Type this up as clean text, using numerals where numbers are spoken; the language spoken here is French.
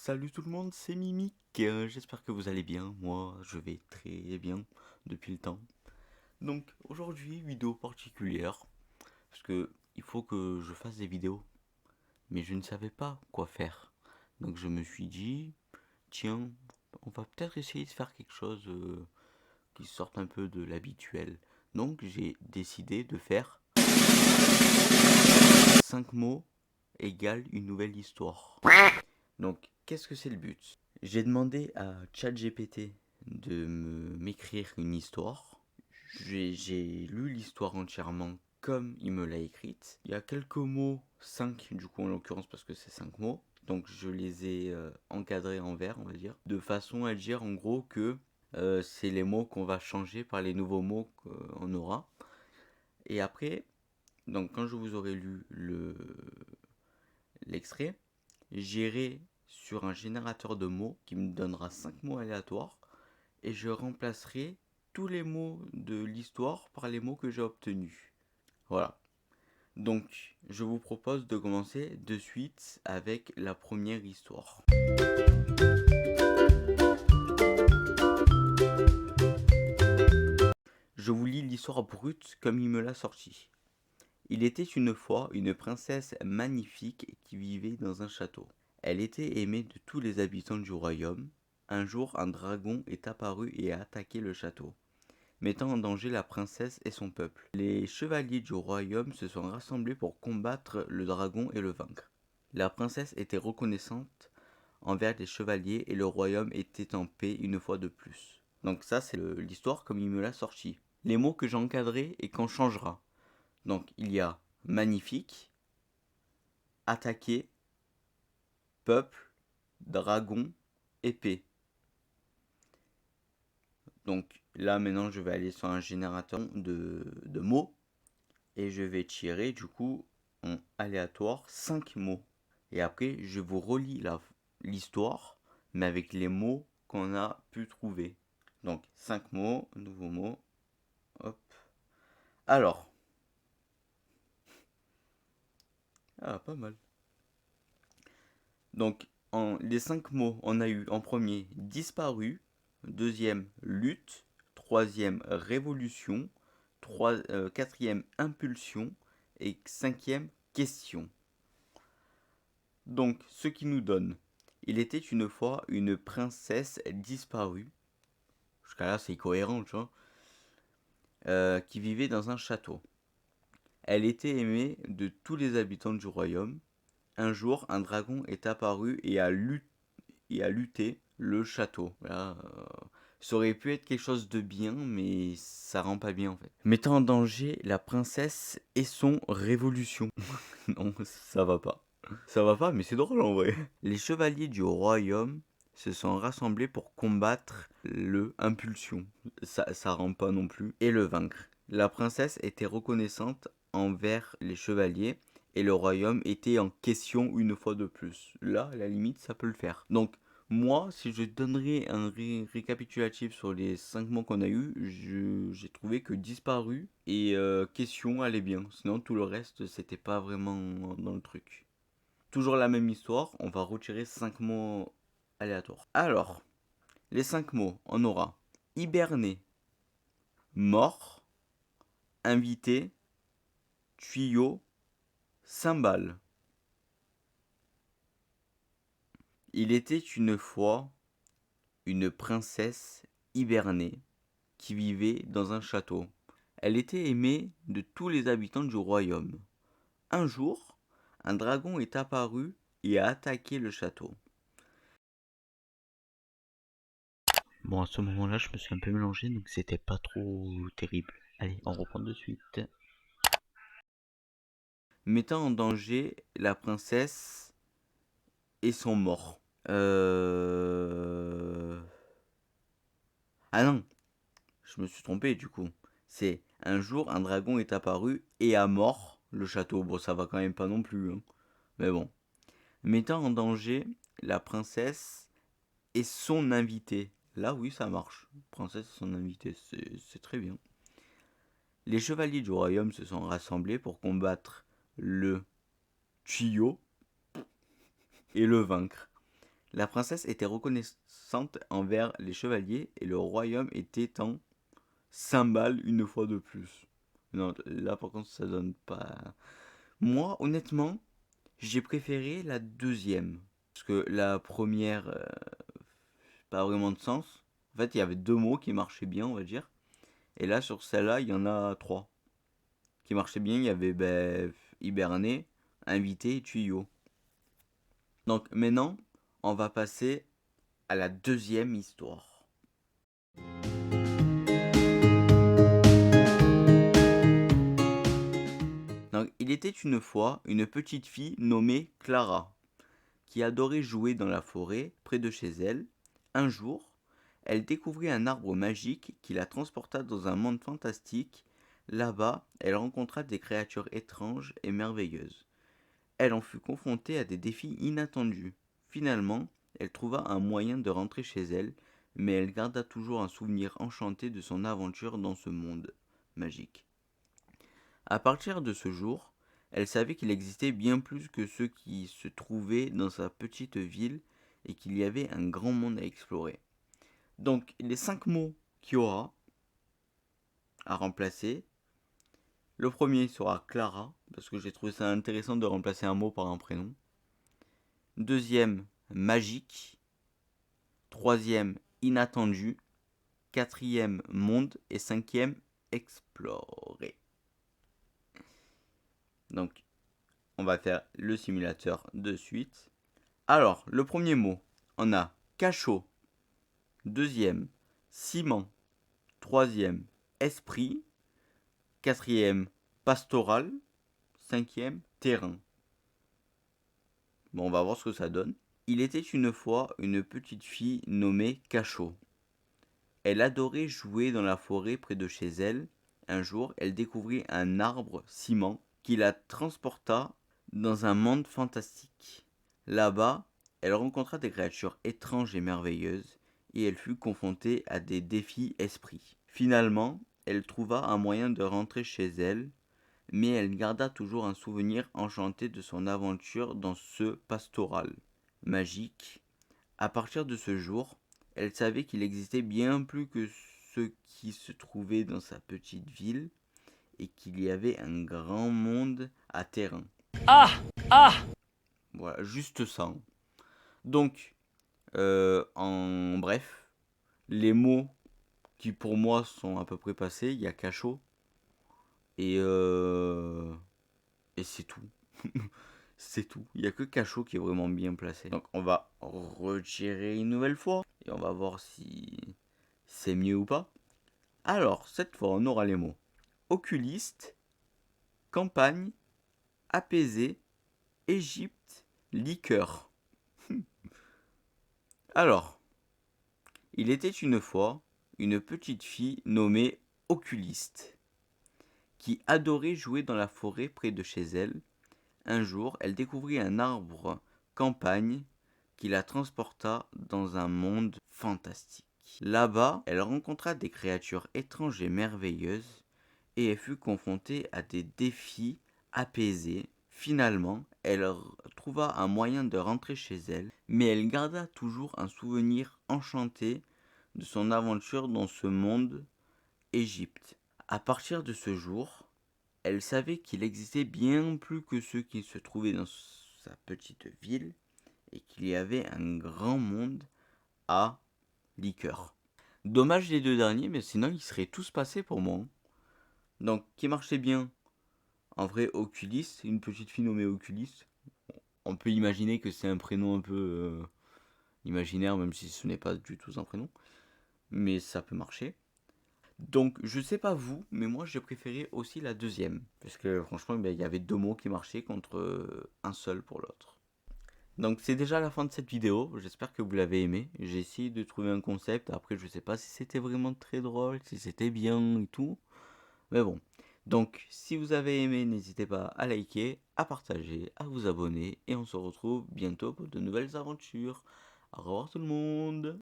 Salut tout le monde, c'est Mimic. J'espère que vous allez bien. Moi, je vais très bien depuis le temps. Donc, aujourd'hui, vidéo particulière. Parce que il faut que je fasse des vidéos. Mais je ne savais pas quoi faire. Donc, je me suis dit, tiens, on va peut-être essayer de faire quelque chose qui sorte un peu de l'habituel. Donc, j'ai décidé de faire 5 mots égale une nouvelle histoire. Donc, qu'est-ce que c'est le but? J'ai demandé à ChatGPT de m'écrire une histoire. J'ai lu l'histoire entièrement comme il me l'a écrite. Il y a quelques mots, 5 du coup en l'occurrence parce que c'est 5 mots. Donc je les ai encadrés en vert, on va dire, de façon à dire en gros que c'est les mots qu'on va changer par les nouveaux mots qu'on aura. Et après, donc quand je vous aurai lu l'extrait, j'irai sur un générateur de mots qui me donnera 5 mots aléatoires et je remplacerai tous les mots de l'histoire par les mots que j'ai obtenus. Voilà. Donc, je vous propose de commencer de suite avec la première histoire. Je vous lis l'histoire brute comme il me l'a sortie. Il était une fois une princesse magnifique qui vivait dans un château. Elle était aimée de tous les habitants du royaume. Un jour, un dragon est apparu et a attaqué le château, mettant en danger la princesse et son peuple. Les chevaliers du royaume se sont rassemblés pour combattre le dragon et le vaincre. La princesse était reconnaissante envers les chevaliers et le royaume était en paix une fois de plus. Donc ça, c'est l'histoire comme il me l'a sorti. Les mots que j'ai encadrés et qu'on changera. Donc il y a magnifique, attaquer, peuple, dragon, épée. Donc là maintenant je vais aller sur un générateur de mots et je vais tirer du coup en aléatoire 5 mots. Et après je vous relis l'histoire mais avec les mots qu'on a pu trouver. Donc 5 mots, nouveaux mots. Hop. Alors. Ah, pas mal. Donc les 5 mots, on a eu en premier disparu, deuxième lutte, troisième révolution, quatrième impulsion et cinquième question. Donc ce qui nous donne, il était une fois une princesse disparue, jusqu'à là c'est cohérent tu vois, qui vivait dans un château. Elle était aimée de tous les habitants du royaume. Un jour, un dragon est apparu et a lutté le château. Là, ça aurait pu être quelque chose de bien, mais ça rend pas bien en fait. Mettant en danger la princesse et son révolution. Non, ça va pas. Ça va pas, mais c'est drôle en vrai. Les chevaliers du royaume se sont rassemblés pour combattre le impulsion. Ça rend pas non plus. Et le vaincre. La princesse était reconnaissante envers les chevaliers et le royaume était en question une fois de plus. Là, à la limite, ça peut le faire. Donc, moi, si je donnerais un récapitulatif sur les 5 mots qu'on a eu, j'ai trouvé que disparu et question allait bien. Sinon, tout le reste, c'était pas vraiment dans le truc. Toujours la même histoire, on va retirer 5 mots aléatoires. Alors, les 5 mots, on aura hiberner, mort, invité, tuyau, cymbale. Il était une fois une princesse hibernée qui vivait dans un château. Elle était aimée de tous les habitants du royaume. Un jour, un dragon est apparu et a attaqué le château. Bon, à ce moment-là, je me suis un peu mélangé, donc c'était pas trop terrible. Allez, on reprend de suite. Mettant en danger la princesse et son mort. Ah non, je me suis trompé du coup. C'est un jour, un dragon est apparu et a mort le château. Bon, ça va quand même pas non plus, hein. Mais bon. Mettant en danger la princesse et son invité. Là, oui, ça marche. Princesse et son invité, c'est très bien. Les chevaliers du royaume se sont rassemblés pour combattre le tuyau et le vaincre. La princesse était reconnaissante envers les chevaliers et le royaume était en 5 balles une fois de plus. Non, là par contre ça donne pas... Moi, honnêtement, j'ai préféré la deuxième. Parce que la première, pas vraiment de sens. En fait, il y avait 2 mots qui marchaient bien, on va dire. Et là, sur celle-là, il y en a 3 qui marchaient bien. Il y avait hiberner, invité et tuyau. Donc maintenant, on va passer à la deuxième histoire. Donc, il était une fois une petite fille nommée Clara, qui adorait jouer dans la forêt près de chez elle. Un jour, elle découvrit un arbre magique qui la transporta dans un monde fantastique. Là-bas, elle rencontra des créatures étranges et merveilleuses. Elle en fut confrontée à des défis inattendus. Finalement, elle trouva un moyen de rentrer chez elle, mais elle garda toujours un souvenir enchanté de son aventure dans ce monde magique. À partir de ce jour, elle savait qu'il existait bien plus que ceux qui se trouvaient dans sa petite ville et qu'il y avait un grand monde à explorer. Donc, les 5 mots qu'il y aura à remplacer, le premier sera Clara, parce que j'ai trouvé ça intéressant de remplacer un mot par un prénom. Deuxième, magique. Troisième, inattendu. Quatrième, monde. Et cinquième, explorer. Donc, on va faire le simulateur de suite. Alors, le premier mot, on a cachot. Deuxième, ciment. Troisième, esprit. Quatrième, pastoral. Cinquième, terrain. Bon, on va voir ce que ça donne. Il était une fois une petite fille nommée Cachot. Elle adorait jouer dans la forêt près de chez elle. Un jour, elle découvrit un arbre ciment qui la transporta dans un monde fantastique. Là-bas, elle rencontra des créatures étranges et merveilleuses et elle fut confrontée à des défis esprits. Finalement, elle trouva un moyen de rentrer chez elle, mais elle garda toujours un souvenir enchanté de son aventure dans ce pastoral magique. À partir de ce jour, elle savait qu'il existait bien plus que ceux qui se trouvaient dans sa petite ville et qu'il y avait un grand monde à terrain. Voilà, juste ça. Donc, en bref, les mots qui pour moi sont à peu près passés, il y a cachot et, et c'est tout. C'est tout. Il n'y a que cachot qui est vraiment bien placé. Donc on va retirer une nouvelle fois et on va voir si c'est mieux ou pas. Alors, cette fois, on aura les mots oculiste, campagne, apaisé, Égypte, liqueur. Alors, il était une fois une petite fille nommée Oculiste, qui adorait jouer dans la forêt près de chez elle. Un jour, elle découvrit un arbre campagne qui la transporta dans un monde fantastique. Là-bas, elle rencontra des créatures étranges et merveilleuses et elle fut confrontée à des défis apaisés. Finalement, elle trouva un moyen de rentrer chez elle, mais elle garda toujours un souvenir enchanté de son aventure dans ce monde Égypte. À partir de ce jour, elle savait qu'il existait bien plus que ceux qui se trouvaient dans sa petite ville et qu'il y avait un grand monde à liqueur. Dommage les 2 derniers, mais sinon ils seraient tous passés pour moi. Donc, qui marchait bien? En vrai, Oculis, une petite fille nommée Oculis. On peut imaginer que c'est un prénom un peu imaginaire, même si ce n'est pas du tout un prénom. Mais ça peut marcher. Donc, je sais pas vous, mais moi j'ai préféré aussi la deuxième. Parce que franchement, il y avait 2 mots qui marchaient contre un seul pour l'autre. Donc, c'est déjà la fin de cette vidéo. J'espère que vous l'avez aimé. J'ai essayé de trouver un concept. Après, je sais pas si c'était vraiment très drôle, si c'était bien et tout. Mais bon. Donc, si vous avez aimé, n'hésitez pas à liker, à partager, à vous abonner. Et on se retrouve bientôt pour de nouvelles aventures. Au revoir tout le monde!